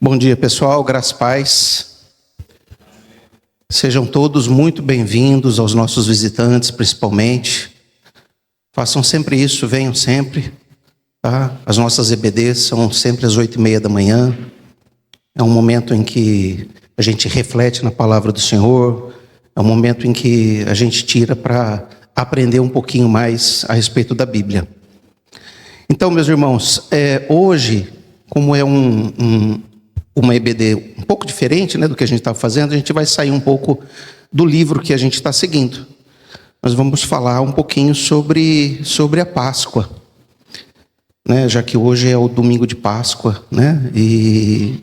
Bom dia, pessoal, graças e paz. Sejam todos muito bem-vindos, aos nossos visitantes principalmente. Façam sempre isso, venham sempre, tá? As nossas EBDs são sempre às 8h30 da manhã. É um momento em que a gente reflete na palavra do Senhor, é um momento em que a gente tira para aprender um pouquinho mais a respeito da Bíblia. Então, meus irmãos, hoje, como é uma EBD um pouco diferente, né, do que a gente está fazendo, a gente vai sair um pouco do livro que a gente está seguindo. Nós vamos falar um pouquinho sobre a Páscoa, né, já que hoje é o domingo de Páscoa, né, e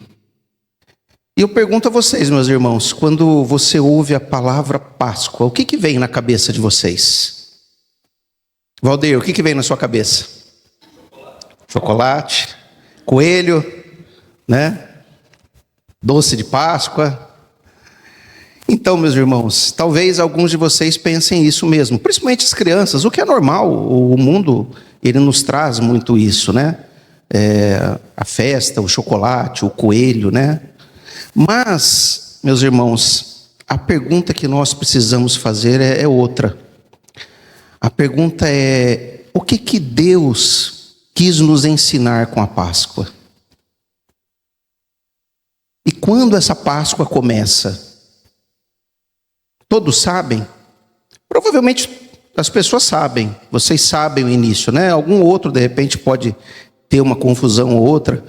eu pergunto a vocês, meus irmãos, quando você ouve a palavra Páscoa, o que vem na cabeça de vocês? Valdeir, o que vem na sua cabeça? Chocolate, coelho, né? Doce de Páscoa. Então, meus irmãos, talvez alguns de vocês pensem isso mesmo, principalmente as crianças, o que é normal, o mundo, ele nos traz muito isso, né? A festa, o chocolate, o coelho, né? Mas, meus irmãos, a pergunta que nós precisamos fazer é outra. A pergunta é: o que Deus quis nos ensinar com a Páscoa? E quando essa Páscoa começa? Todos sabem? Provavelmente as pessoas sabem, vocês sabem o início, né? Algum outro, de repente, pode ter uma confusão ou outra,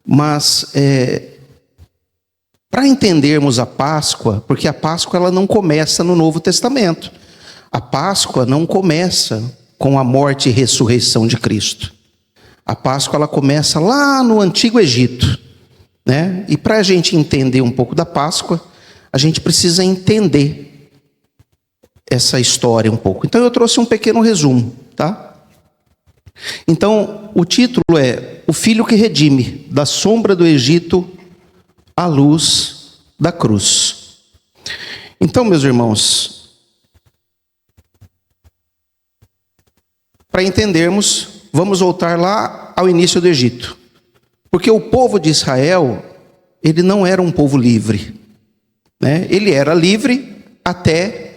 mas para entendermos a Páscoa, porque a Páscoa ela não começa no Novo Testamento. A Páscoa não começa com a morte e ressurreição de Cristo. A Páscoa ela começa lá no Antigo Egito, né? E para a gente entender um pouco da Páscoa, a gente precisa entender essa história um pouco. Então eu trouxe um pequeno resumo, tá? Então o título é O Filho que Redime, da sombra do Egito à luz da cruz. Então, meus irmãos, para entendermos, vamos voltar lá ao início do Egito. Porque o povo de Israel, ele não era um povo livre, né? Ele era livre até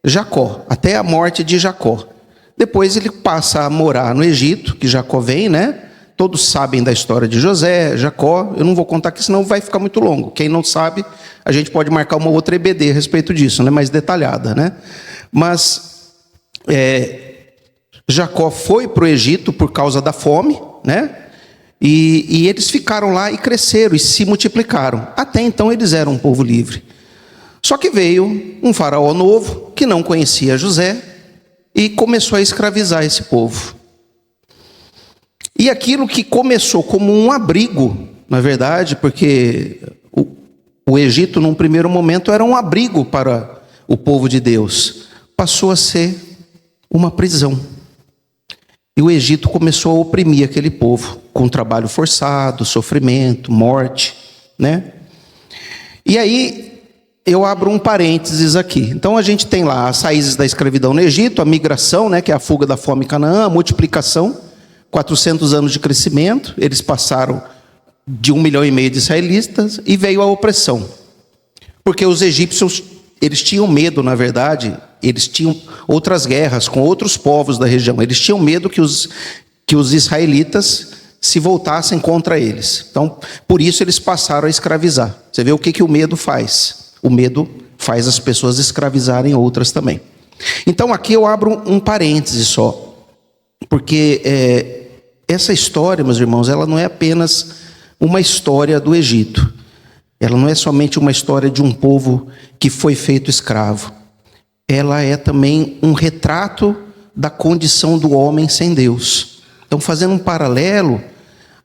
Jacó, até a morte de Jacó. Depois ele passa a morar no Egito, que Jacó vem, né? Todos sabem da história de José, Jacó. Eu não vou contar aqui, senão vai ficar muito longo. Quem não sabe, a gente pode marcar uma outra EBD a respeito disso, né? Mais detalhada, né? Mas Jacó foi para o Egito por causa da fome, né? E eles ficaram lá e cresceram e se multiplicaram. Até então eles eram um povo livre. Só que veio um faraó novo, que não conhecia José, e começou a escravizar esse povo. E aquilo que começou como um abrigo, na verdade, porque o Egito, num primeiro momento, era um abrigo para o povo de Deus, passou a ser uma prisão. E o Egito começou a oprimir aquele povo, com trabalho forçado, sofrimento, morte, né? E aí, eu abro um parênteses aqui. Então, a gente tem lá as raízes da escravidão no Egito, a migração, né, que é a fuga da fome em Canaã, a multiplicação, 400 anos de crescimento, eles passaram de 1,5 milhão de israelitas, e veio a opressão. Porque os egípcios, eles tinham medo, na verdade, eles tinham outras guerras com outros povos da região, eles tinham medo que os israelitas se voltassem contra eles. Então, por isso eles passaram a escravizar. Você vê o que o medo faz? O medo faz as pessoas escravizarem outras também. Então aqui eu abro um parêntese só, porque essa história, meus irmãos, ela não é apenas uma história do Egito. Ela não é somente uma história de um povo que foi feito escravo. Ela é também um retrato da condição do homem sem Deus. Então, fazendo um paralelo,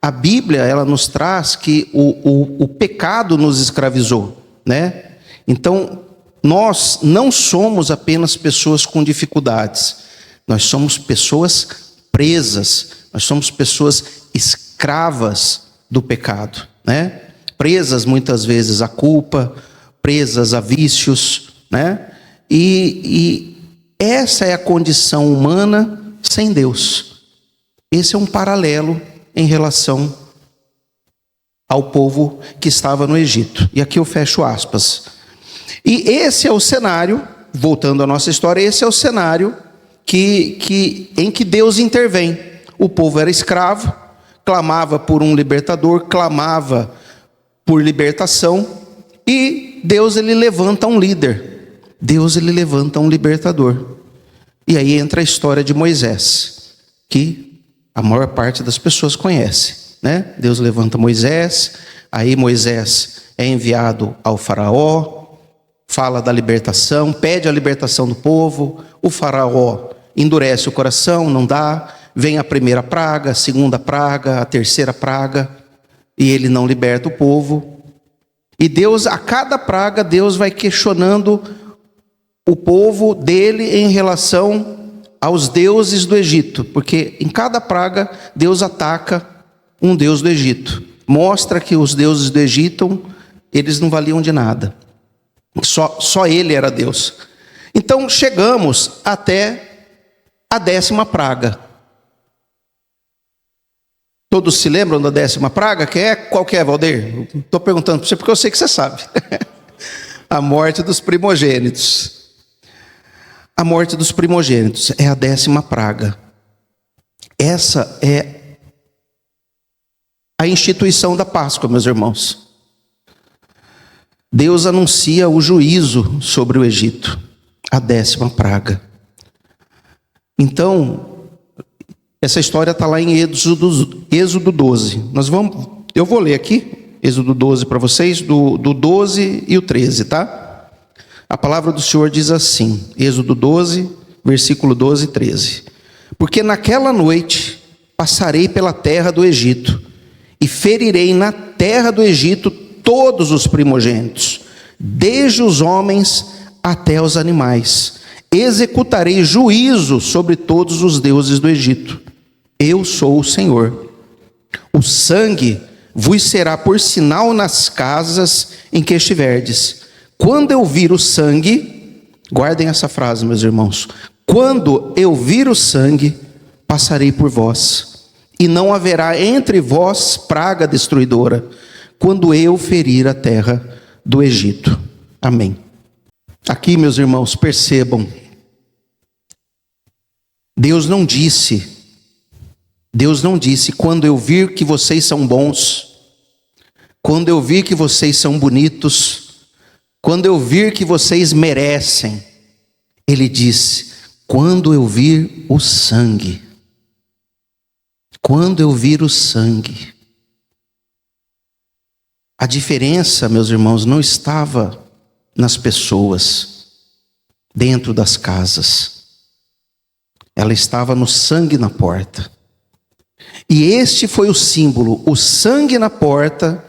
a Bíblia, ela nos traz que o pecado nos escravizou, né? Então, nós não somos apenas pessoas com dificuldades. Nós somos pessoas presas. Nós somos pessoas escravas do pecado, né? Presas muitas vezes à culpa, presas a vícios, né? E essa é a condição humana sem Deus. Esse é um paralelo em relação ao povo que estava no Egito. E aqui eu fecho aspas. E esse é o cenário, voltando à nossa história, esse é o cenário em que Deus intervém. O povo era escravo, clamava por um libertador, clamava por libertação, e Deus ele levanta um líder. Deus ele levanta um libertador. E aí entra a história de Moisés, que a maior parte das pessoas conhece, né? Deus levanta Moisés, aí Moisés é enviado ao faraó, fala da libertação, pede a libertação do povo, o faraó endurece o coração, não dá, vem a primeira praga, a segunda praga, a terceira praga, e ele não liberta o povo. E Deus, a cada praga, Deus vai questionando o povo dele em relação aos deuses do Egito, porque em cada praga Deus ataca um deus do Egito, mostra que os deuses do Egito, eles não valiam de nada, só ele era Deus. Então chegamos até a 10ª praga. Todos se lembram da 10ª praga? Qual que é, Valdir? Estou perguntando para você porque eu sei que você sabe. A morte dos primogênitos. A morte dos primogênitos é a 10ª praga. Essa é a instituição da Páscoa, meus irmãos. Deus anuncia o juízo sobre o Egito, a 10ª praga. Então, essa história está lá em Êxodo 12. Eu vou ler aqui, Êxodo 12 para vocês, do 12 e o 13, tá? A palavra do Senhor diz assim, Êxodo 12, versículo 12 e 13. Porque naquela noite passarei pela terra do Egito, e ferirei na terra do Egito todos os primogênitos, desde os homens até os animais. Executarei juízo sobre todos os deuses do Egito. Eu sou o Senhor. O sangue vos será por sinal nas casas em que estiverdes. Quando eu vir o sangue, guardem essa frase, meus irmãos. Quando eu vir o sangue, passarei por vós, e não haverá entre vós praga destruidora, quando eu ferir a terra do Egito. Amém. Aqui, meus irmãos, percebam, Deus não disse, quando eu vir que vocês são bons, quando eu vir que vocês são bonitos, quando eu vir que vocês merecem. Ele disse, quando eu vir o sangue. Quando eu vir o sangue. A diferença, meus irmãos, não estava nas pessoas, dentro das casas. Ela estava no sangue na porta. E este foi o símbolo. O sangue na porta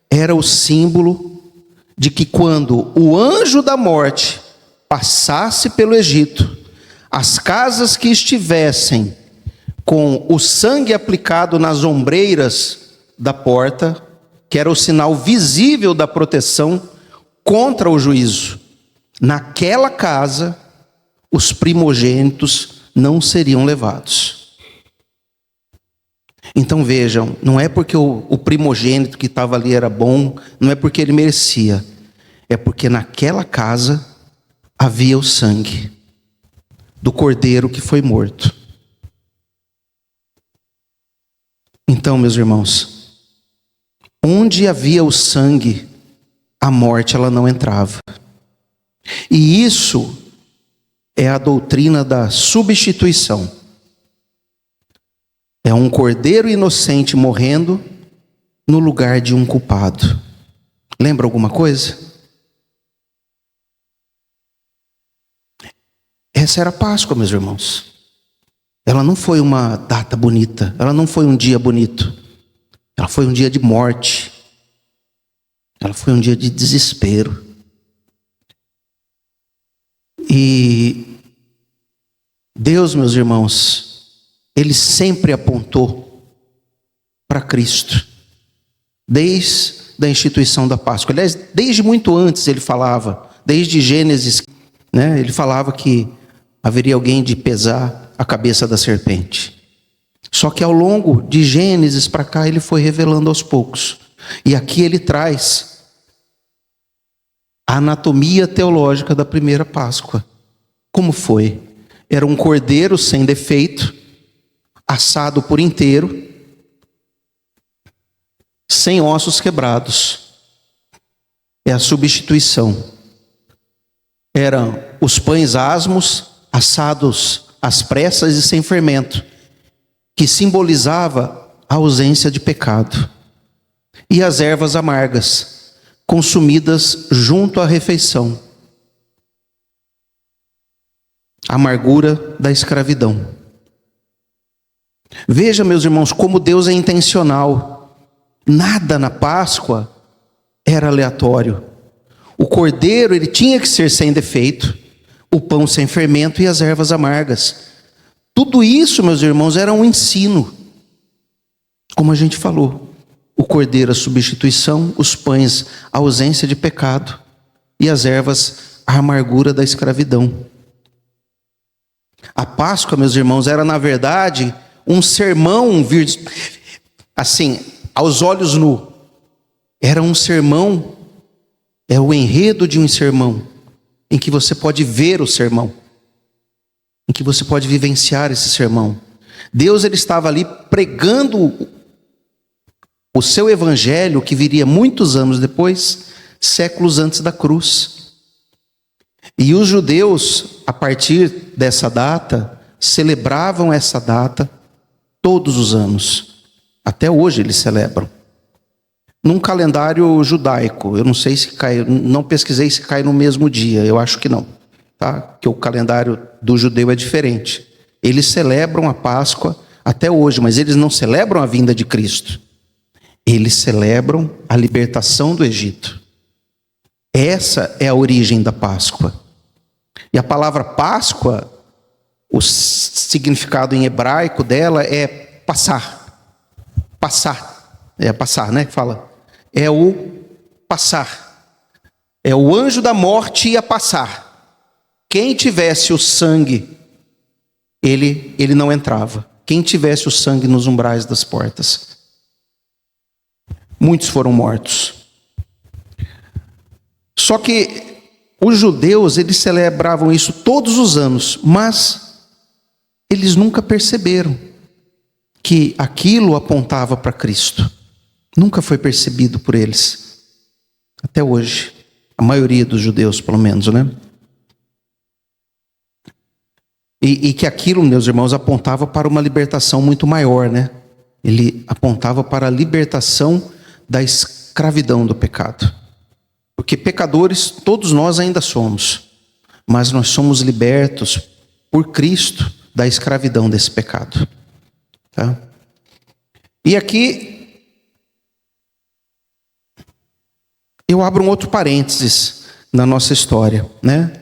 era o símbolo de que quando o anjo da morte passasse pelo Egito, as casas que estivessem com o sangue aplicado nas ombreiras da porta, que era o sinal visível da proteção contra o juízo, naquela casa os primogênitos não seriam levados. Então vejam, não é porque o primogênito que estava ali era bom, não é porque ele merecia, é porque naquela casa havia o sangue do cordeiro que foi morto. Então, meus irmãos, onde havia o sangue, a morte ela não entrava. E isso é a doutrina da substituição. É um cordeiro inocente morrendo no lugar de um culpado. Lembra alguma coisa? Essa era a Páscoa, meus irmãos. Ela não foi uma data bonita. Ela não foi um dia bonito. Ela foi um dia de morte. Ela foi um dia de desespero. E Deus, meus irmãos, Ele sempre apontou para Cristo, desde a instituição da Páscoa. Aliás, desde muito antes ele falava, desde Gênesis, né, ele falava que haveria alguém de pesar a cabeça da serpente. Só que ao longo de Gênesis para cá, ele foi revelando aos poucos. E aqui ele traz a anatomia teológica da primeira Páscoa. Como foi? Era um cordeiro sem defeito, assado por inteiro, sem ossos quebrados. É a substituição. Eram os pães asmos, assados às pressas e sem fermento, que simbolizava a ausência de pecado. E as ervas amargas, consumidas junto à refeição. A amargura da escravidão. Veja, meus irmãos, como Deus é intencional. Nada na Páscoa era aleatório. O cordeiro, ele tinha que ser sem defeito, o pão sem fermento e as ervas amargas. Tudo isso, meus irmãos, era um ensino. Como a gente falou, o cordeiro a substituição, os pães a ausência de pecado e as ervas a amargura da escravidão. A Páscoa, meus irmãos, era na verdade um sermão, assim, aos olhos nu. Era um sermão, é o enredo de um sermão, em que você pode ver o sermão, em que você pode vivenciar esse sermão. Deus, ele estava ali pregando o seu evangelho, que viria muitos anos depois, séculos antes da cruz. E os judeus, a partir dessa data, celebravam essa data todos os anos. Até hoje eles celebram. Num calendário judaico, eu não sei se cai, não pesquisei se cai no mesmo dia, eu acho que não, tá? Que o calendário do judeu é diferente. Eles celebram a Páscoa até hoje, mas eles não celebram a vinda de Cristo. Eles celebram a libertação do Egito. Essa é a origem da Páscoa. E a palavra Páscoa, o significado em hebraico dela é passar. Passar. É passar, né? Que fala. É o passar. É o anjo da morte ia passar. Quem tivesse o sangue, ele não entrava. Quem tivesse o sangue nos umbrais das portas. Muitos foram mortos. Só que os judeus, eles celebravam isso todos os anos, mas eles nunca perceberam que aquilo apontava para Cristo. Nunca foi percebido por eles. Até hoje. A maioria dos judeus, pelo menos, né? E que aquilo, meus irmãos, apontava para uma libertação muito maior, né? Ele apontava para a libertação da escravidão do pecado. Porque pecadores, todos nós ainda somos. Mas nós somos libertos por Cristo da escravidão desse pecado. Tá? E aqui eu abro um outro parênteses na nossa história, né?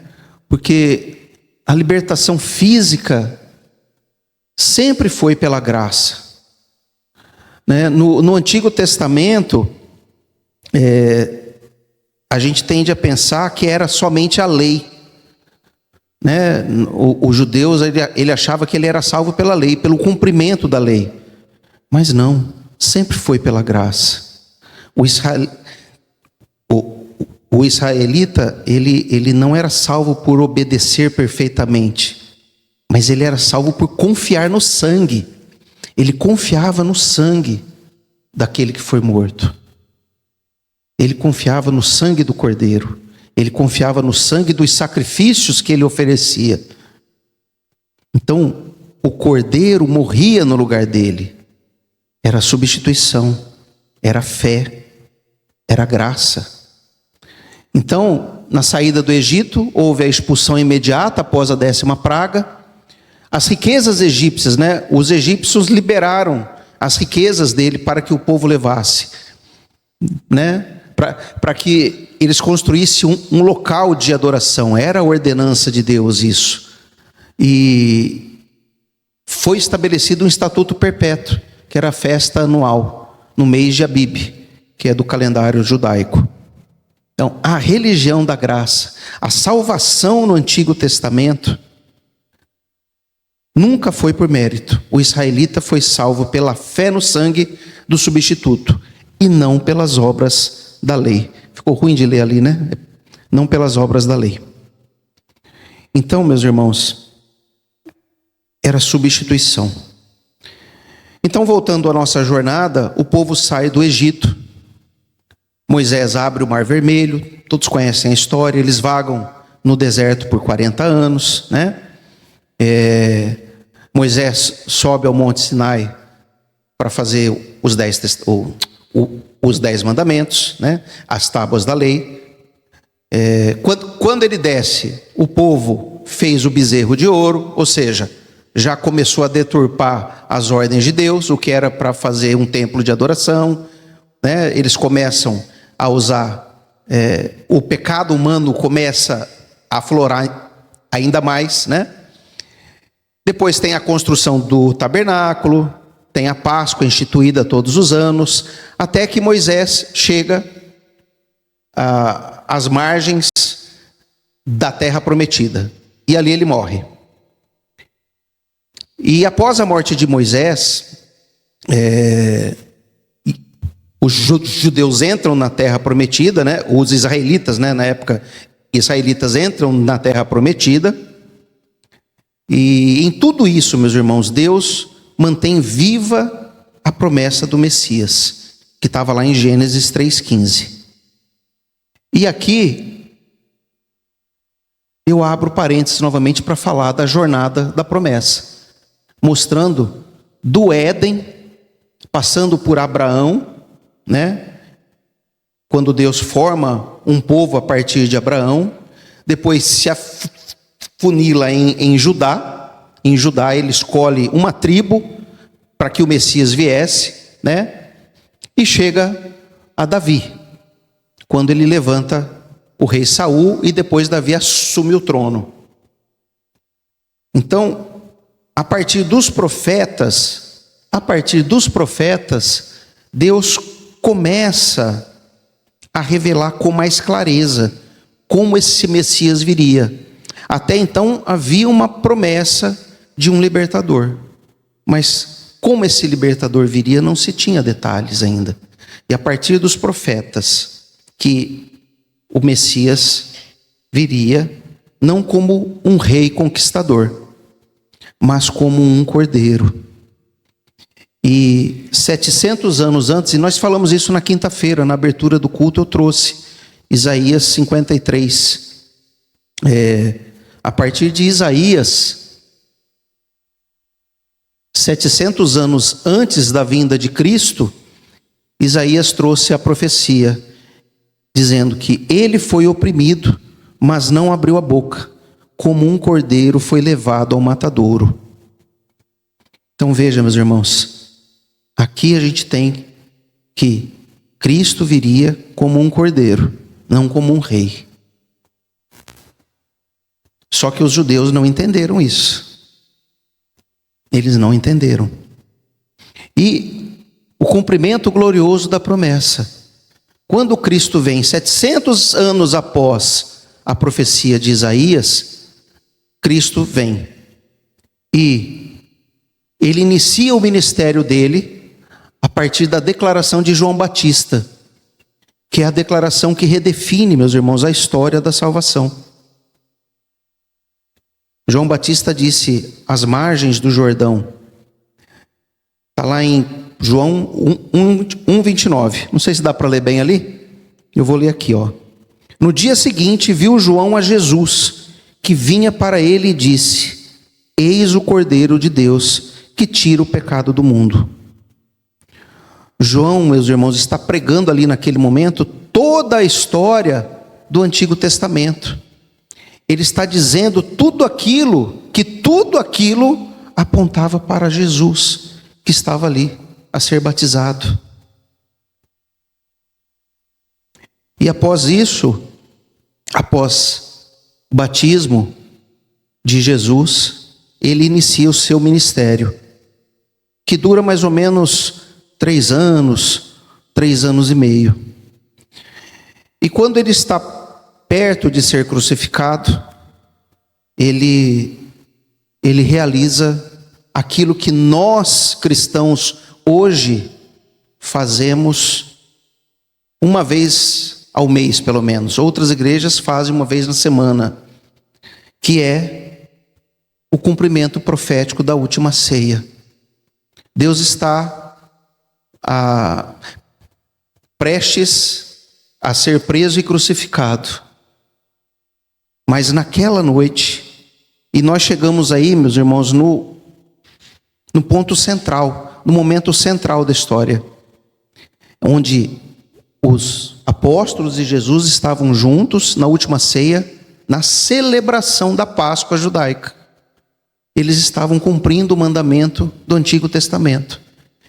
Porque a libertação física sempre foi pela graça. Né? No Antigo Testamento, a gente tende a pensar que era somente a lei. Né? Os judeus, ele achava que ele era salvo pela lei, pelo cumprimento da lei. Mas não, sempre foi pela graça. O israelita, ele não era salvo por obedecer perfeitamente, mas ele era salvo por confiar no sangue. Ele confiava no sangue daquele que foi morto. Ele confiava no sangue do cordeiro. Ele confiava no sangue dos sacrifícios que ele oferecia. Então, o cordeiro morria no lugar dele. Era substituição, era fé, era graça. Então, na saída do Egito, houve a expulsão imediata após a 10ª praga. As riquezas egípcias, né? Os egípcios liberaram as riquezas dele para que o povo levasse, né? Para que eles construíssem um local de adoração. Era a ordenança de Deus isso. E foi estabelecido um estatuto perpétuo, que era a festa anual, no mês de Abib, que é do calendário judaico. Então, a religião da graça, a salvação no Antigo Testamento, nunca foi por mérito. O israelita foi salvo pela fé no sangue do substituto. e não pelas obras da lei. Ficou ruim de ler ali, né? Não pelas obras da lei. Então, meus irmãos, era substituição. Então, voltando à nossa jornada, o povo sai do Egito. Moisés abre o Mar Vermelho, todos conhecem a história, eles vagam no deserto por 40 anos, né? Moisés sobe ao Monte Sinai para fazer os 10 mandamentos, né? As tábuas da lei. Quando ele desce, o povo fez o bezerro de ouro, ou seja, já começou a deturpar as ordens de Deus, o que era para fazer um templo de adoração, né? Eles começam a usar, o pecado humano começa a aflorar ainda mais, né? Depois tem a construção do tabernáculo, tem a Páscoa instituída todos os anos, até que Moisés chega às margens da terra prometida, e ali ele morre. E após a morte de Moisés, os judeus entram na terra prometida, né? Os israelitas, né? Na época, israelitas entram na terra prometida. E em tudo isso, meus irmãos, Deus mantém viva a promessa do Messias, que estava lá em Gênesis 3,15. E aqui, eu abro parênteses novamente para falar da jornada da promessa, mostrando do Éden, passando por Abraão, né? Quando Deus forma um povo a partir de Abraão, depois se afunila em Judá. Em Judá ele escolhe uma tribo para que o Messias viesse, né? E chega a Davi, quando ele levanta o rei Saul e depois Davi assume o trono. Então, a partir dos profetas, Deus começa a revelar com mais clareza como esse Messias viria. Até então havia uma promessa de um libertador, mas como esse libertador viria não se tinha detalhes ainda. E a partir dos profetas que o Messias viria não como um rei conquistador, mas como um cordeiro. E 700 anos antes, e nós falamos isso na quinta-feira, na abertura do culto, eu trouxe Isaías 53. A partir de Isaías, 700 anos antes da vinda de Cristo, Isaías trouxe a profecia, dizendo que ele foi oprimido, mas não abriu a boca, como um cordeiro foi levado ao matadouro. Então veja, meus irmãos, aqui a gente tem que Cristo viria como um cordeiro, não como um rei. Só que os judeus não entenderam isso. Eles não entenderam. E o cumprimento glorioso da promessa. Quando Cristo vem 700 anos após a profecia de Isaías, Cristo vem. E ele inicia o ministério dele a partir da declaração de João Batista, que é a declaração que redefine, meus irmãos, a história da salvação. João Batista disse às margens do Jordão, está lá em João 1:29, não sei se dá para ler bem ali, eu vou ler aqui, ó. No dia seguinte viu João a Jesus, que vinha para ele e disse: eis o Cordeiro de Deus, que tira o pecado do mundo. João, meus irmãos, está pregando ali naquele momento toda a história do Antigo Testamento. Ele está dizendo tudo aquilo apontava para Jesus, que estava ali a ser batizado. E após isso, após o batismo de Jesus, ele inicia o seu ministério, que dura mais ou menos 3 anos e meio. E quando ele está perto de ser crucificado, ele realiza aquilo que nós cristãos hoje fazemos uma vez ao mês, pelo menos. Outras igrejas fazem uma vez na semana, que é o cumprimento profético da última ceia. Deus está prestes a ser preso e crucificado. Mas naquela noite, e nós chegamos aí, meus irmãos, no ponto central, no momento central da história, onde os apóstolos e Jesus estavam juntos na última ceia, na celebração da Páscoa judaica. Eles estavam cumprindo o mandamento do Antigo Testamento,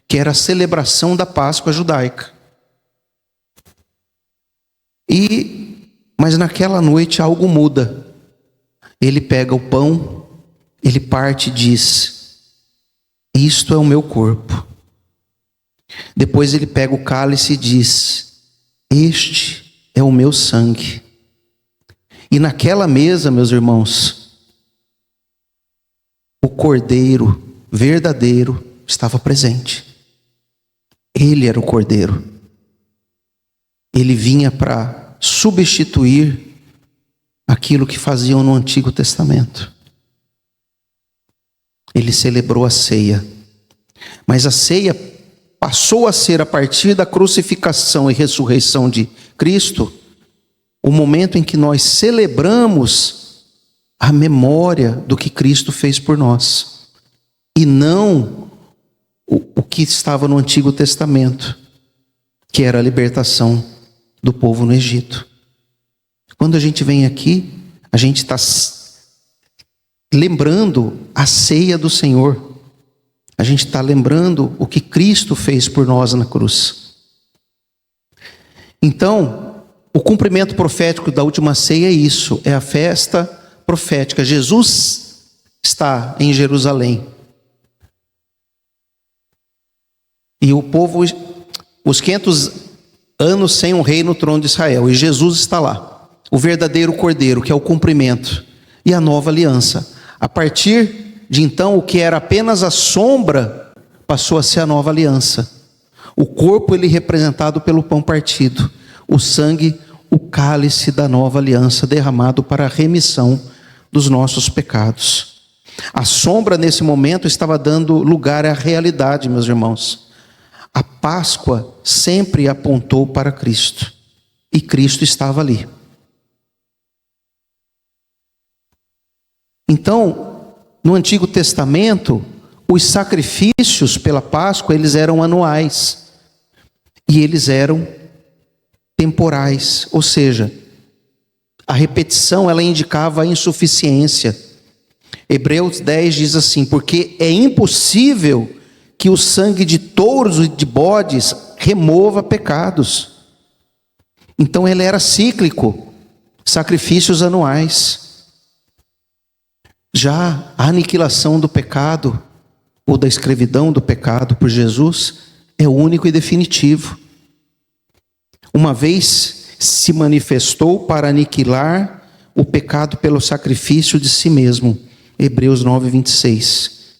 que era a celebração da Páscoa judaica. Mas naquela noite algo muda. Ele pega o pão, ele parte e diz: isto é o meu corpo. Depois ele pega o cálice e diz: este é o meu sangue. E naquela mesa, meus irmãos, o Cordeiro verdadeiro estava presente. Ele era o Cordeiro. Ele vinha para substituir aquilo que faziam no Antigo Testamento. Ele celebrou a ceia. Mas a ceia passou a ser, a partir da crucificação e ressurreição de Cristo, o momento em que nós celebramos a memória do que Cristo fez por nós, e não o que estava no Antigo Testamento, que era a libertação do povo no Egito. Quando a gente vem aqui, a gente está lembrando a ceia do Senhor. A gente está lembrando o que Cristo fez por nós na cruz. Então, o cumprimento profético da última ceia é isso, é a festa profética. Jesus está em Jerusalém. E o povo, os 500 anos sem um rei no trono de Israel, e Jesus está lá, o verdadeiro Cordeiro, que é o cumprimento, e a nova aliança. A partir de então, o que era apenas a sombra, passou a ser a nova aliança. O corpo, ele representado pelo pão partido, o sangue, o cálice da nova aliança, derramado para a remissão dos nossos pecados. A sombra, nesse momento, estava dando lugar à realidade, meus irmãos. A Páscoa sempre apontou para Cristo, e Cristo estava ali. Então, no Antigo Testamento, os sacrifícios pela Páscoa, eles eram anuais, e eles eram temporais, ou seja, a repetição, ela indicava a insuficiência. Hebreus 10 diz assim: porque é impossível que o sangue de touros e de bodes remova pecados. Então ele era cíclico, sacrifícios anuais. Já a aniquilação do pecado, ou da escravidão do pecado por Jesus, é único e definitivo. Uma vez se manifestou para aniquilar o pecado pelo sacrifício de si mesmo. Hebreus 9, 26.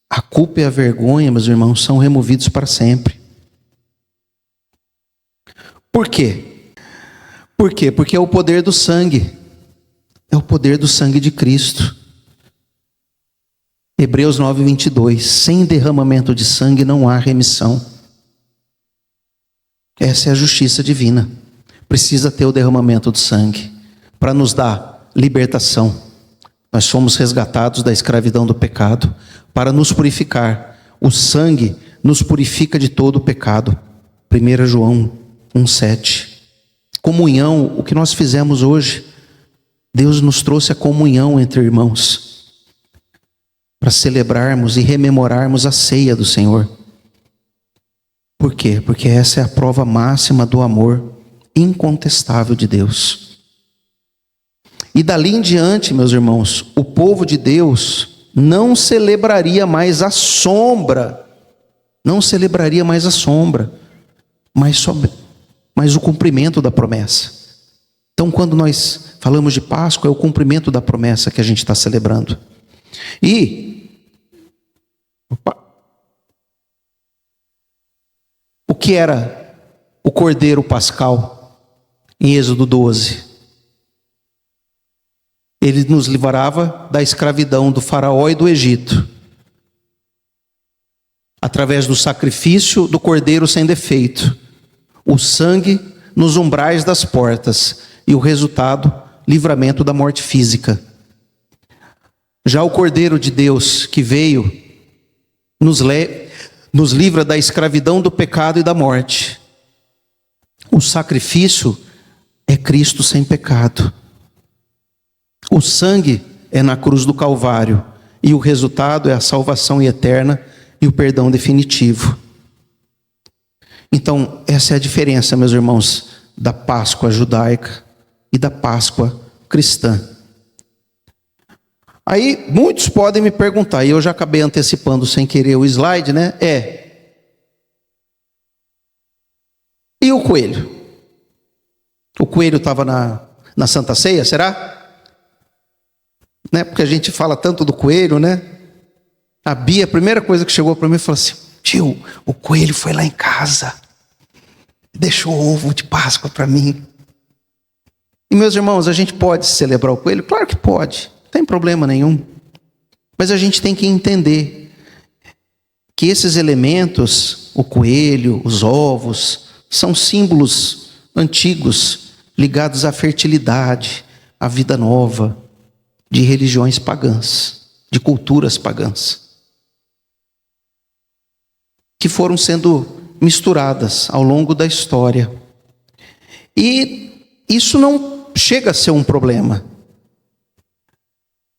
A culpa e a vergonha, meus irmãos, são removidos para sempre. Por quê? Por quê? Porque é o poder do sangue. É o poder do sangue de Cristo. Hebreus 9, 22. Sem derramamento de sangue não há remissão. Essa é a justiça divina. Precisa ter o derramamento do sangue para nos dar libertação. Nós fomos resgatados da escravidão do pecado para nos purificar. O sangue nos purifica de todo o pecado. 1 João 1,7. Comunhão, o que nós fizemos hoje, Deus nos trouxe a comunhão entre irmãos, para celebrarmos e rememorarmos a ceia do Senhor. Por quê? Porque essa é a prova máxima do amor incontestável de Deus. E dali em diante, meus irmãos, o povo de Deus não celebraria mais a sombra, mas o cumprimento da promessa. Então, quando nós falamos de Páscoa, é o cumprimento da promessa que a gente está celebrando. E o o Cordeiro Pascal, em Êxodo 12. Ele nos livrava da escravidão do faraó e do Egito, através do sacrifício do Cordeiro sem defeito, o sangue nos umbrais das portas e o resultado, livramento da morte física. Já o Cordeiro de Deus que veio, nos livra da escravidão do pecado e da morte. O sacrifício é Cristo sem pecado. O sangue é na cruz do Calvário e o resultado é a salvação eterna e o perdão definitivo. Então, essa é a diferença, meus irmãos, da Páscoa judaica e da Páscoa cristã. Aí, muitos podem me perguntar, e eu já acabei antecipando sem querer o slide, né? E o coelho? O coelho estava na Santa Ceia, será? Né? Porque a gente fala tanto do coelho, né? A Bia, a primeira coisa que chegou para mim, falou assim: tio, o coelho foi lá em casa, deixou ovo de Páscoa para mim. E meus irmãos, a gente pode celebrar o coelho? Claro que pode, não tem problema nenhum. Mas a gente tem que entender que esses elementos, o coelho, os ovos, são símbolos antigos, ligados à fertilidade, à vida nova, de religiões pagãs, de culturas pagãs, que foram sendo misturadas ao longo da história. E isso não chega a ser um problema.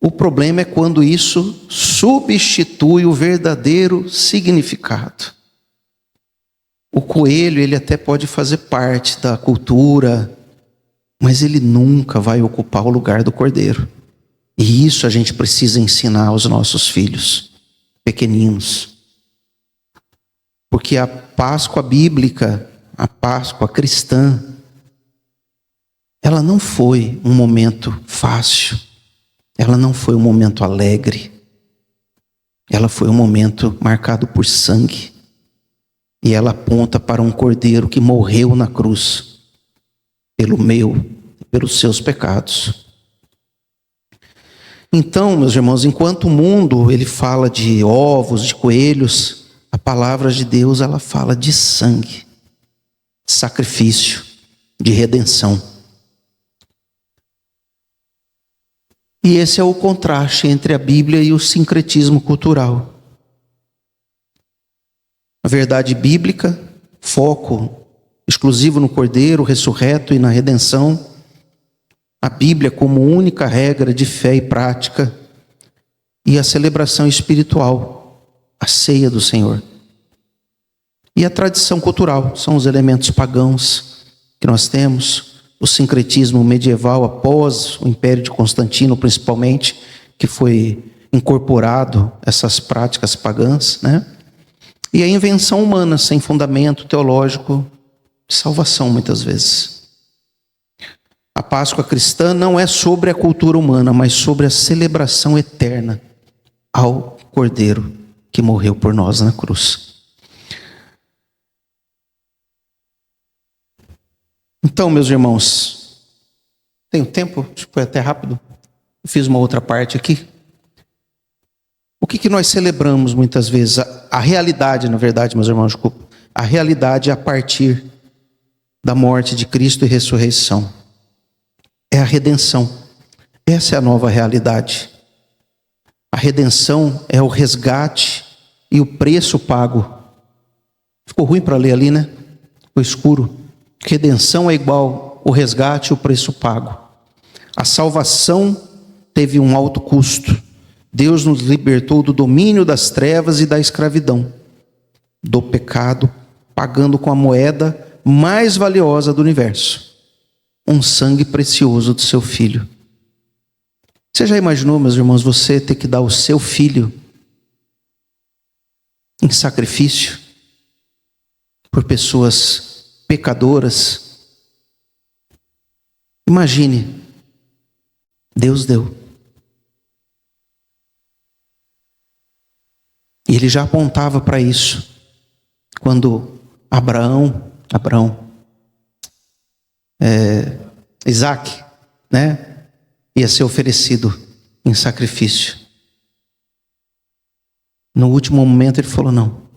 O problema é quando isso substitui o verdadeiro significado. O coelho, ele até pode fazer parte da cultura, mas ele nunca vai ocupar o lugar do cordeiro. E isso a gente precisa ensinar aos nossos filhos pequeninos. Porque a Páscoa bíblica, a Páscoa cristã, ela não foi um momento fácil. Ela não foi um momento alegre. Ela foi um momento marcado por sangue. E ela aponta para um cordeiro que morreu na cruz pelo meu e pelos seus pecados. Então, meus irmãos, enquanto o mundo ele fala de ovos, de coelhos, a palavra de Deus ela fala de sangue, de sacrifício, de redenção. E esse é o contraste entre a Bíblia e o sincretismo cultural. A verdade bíblica, foco exclusivo no Cordeiro ressurreto e na redenção. A Bíblia como única regra de fé e prática. E a celebração espiritual, a ceia do Senhor. E a tradição cultural, são os elementos pagãos que nós temos. O sincretismo medieval após o Império de Constantino, principalmente, que foi incorporado essas práticas pagãs, né? E a invenção humana sem fundamento teológico de salvação, muitas vezes. A Páscoa cristã não é sobre a cultura humana, mas sobre a celebração eterna ao Cordeiro que morreu por nós na cruz. Então, meus irmãos, tenho tempo? Acho que foi até rápido. Eu fiz uma outra parte aqui. O que nós celebramos muitas vezes? A realidade, na verdade, meus irmãos, desculpa. A realidade a partir da morte de Cristo e ressurreição. É a redenção. Essa é a nova realidade. A redenção é o resgate e o preço pago. Ficou ruim para ler ali, né? Ficou escuro. Redenção é igual o resgate e o preço pago. A salvação teve um alto custo. Deus nos libertou do domínio das trevas e da escravidão, do pecado, pagando com a moeda mais valiosa do universo, um sangue precioso do seu filho. Você já imaginou, meus irmãos, você ter que dar o seu filho em sacrifício por pessoas pecadoras? Imagine, Deus deu. E ele já apontava para isso. Quando Abraão, Isaac, né, ia ser oferecido em sacrifício. No último momento ele falou não.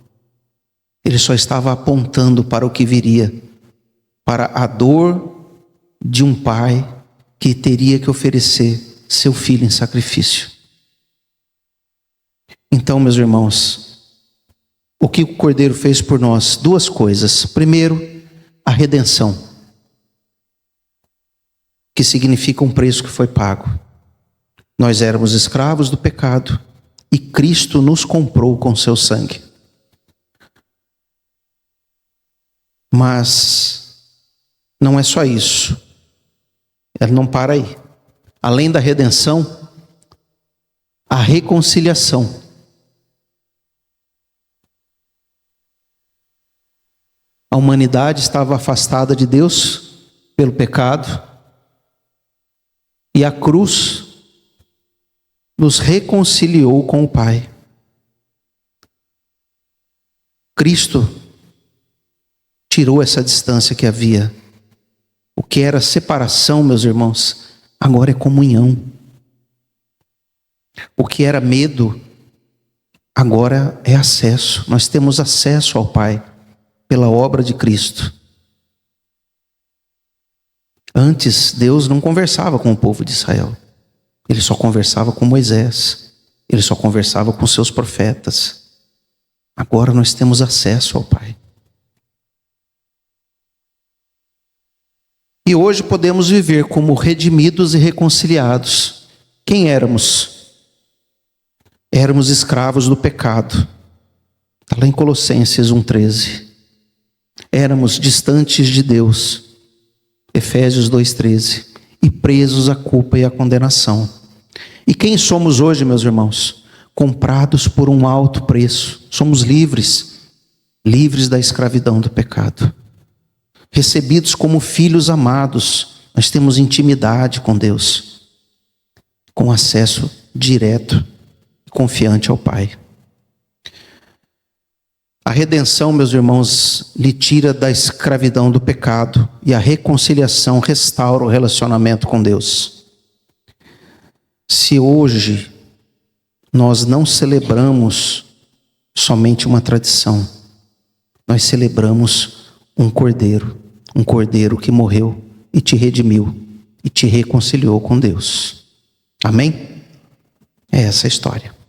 Ele só estava apontando para o que viria, para a dor de um pai que teria que oferecer seu filho em sacrifício. Então, meus irmãos, o que o Cordeiro fez por nós? Duas coisas. Primeiro, a redenção, que significa um preço que foi pago. Nós éramos escravos do pecado e Cristo nos comprou com seu sangue. Mas não é só isso. Ele não para aí. Além da redenção, a reconciliação. A humanidade estava afastada de Deus pelo pecado, e a cruz nos reconciliou com o Pai. Cristo tirou essa distância que havia. O que era separação, meus irmãos, agora é comunhão. O que era medo, agora é acesso. Nós temos acesso ao Pai pela obra de Cristo. Antes, Deus não conversava com o povo de Israel. Ele só conversava com Moisés. Ele só conversava com seus profetas. Agora nós temos acesso ao Pai. E hoje podemos viver como redimidos e reconciliados. Quem éramos? Éramos escravos do pecado. Está lá em Colossenses 1,13. Éramos distantes de Deus. Efésios 2,13. E presos à culpa e à condenação. E quem somos hoje, meus irmãos? Comprados por um alto preço. Somos livres. Livres da escravidão do pecado. Recebidos como filhos amados. Nós temos intimidade com Deus. Com acesso direto e confiante ao Pai. A redenção, meus irmãos, lhe tira da escravidão do pecado, e a reconciliação restaura o relacionamento com Deus. Se hoje nós não celebramos somente uma tradição, nós celebramos um cordeiro que morreu e te redimiu e te reconciliou com Deus. Amém? É essa a história.